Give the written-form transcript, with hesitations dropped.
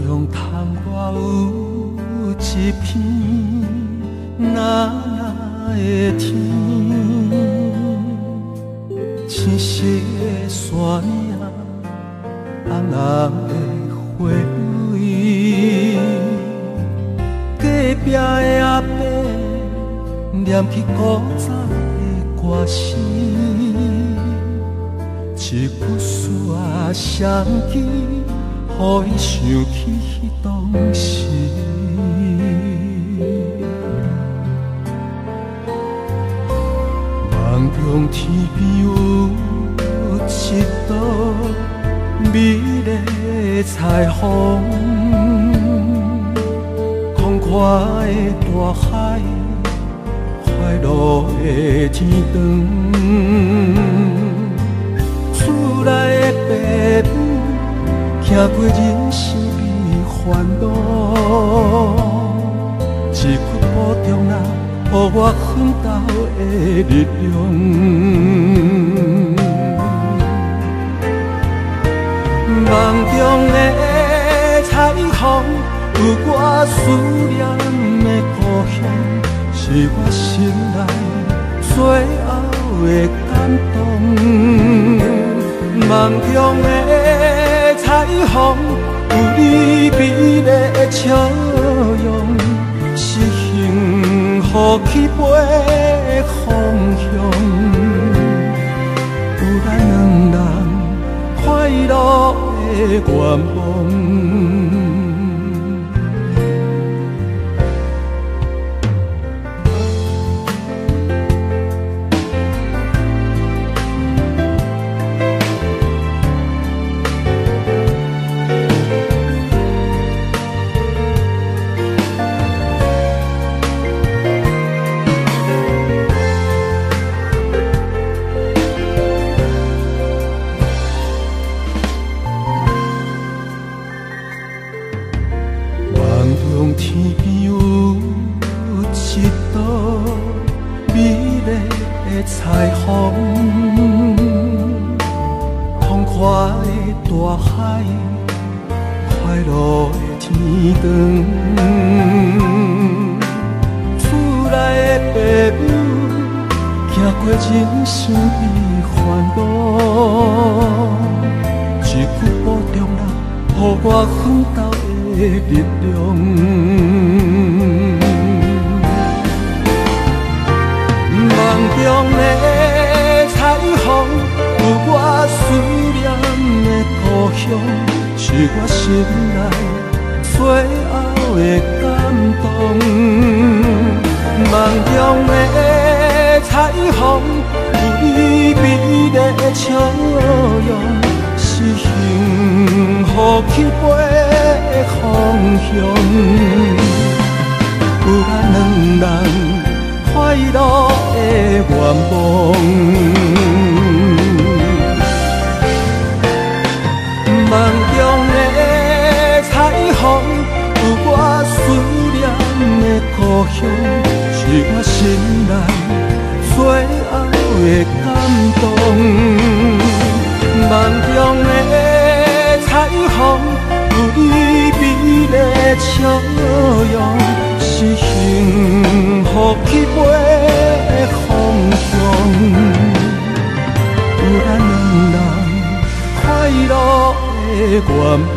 中窗外有一片蓝蓝的天，青色的山野，红红的花蕊，隔壁的阿伯念起古早的歌词，一句诗啊双记，予伊想起彼当时。梦中天边有一道美丽的彩虹，空旷的大海，快乐的天长。厝内的爸母，行过人生的烦恼，一曲保重啊，予我奋斗的力量。梦中的彩虹，有我思念的故乡，是我心内最后的感动。梦中的彩虹，有你美丽的笑容，是幸福起飞的方向。有咱两人快乐的愿望。天边有一道美丽的彩虹，空旷的大海，快乐的天长。厝内的爸母，行过人生的烦恼，一句保重啊，予我奋斗的力量。梦中的彩虹，有我思念的故乡，是我心内最后的感动。梦中的彩虹，有你美丽的笑容，是幸福起飞的方向。有咱两人快乐的愿望。梦中的彩虹，有我思念的故乡，是我心内最后的感动。梦中的彩虹，有你美丽的笑容，是幸福起飞的方向。有咱两人快乐的愿望。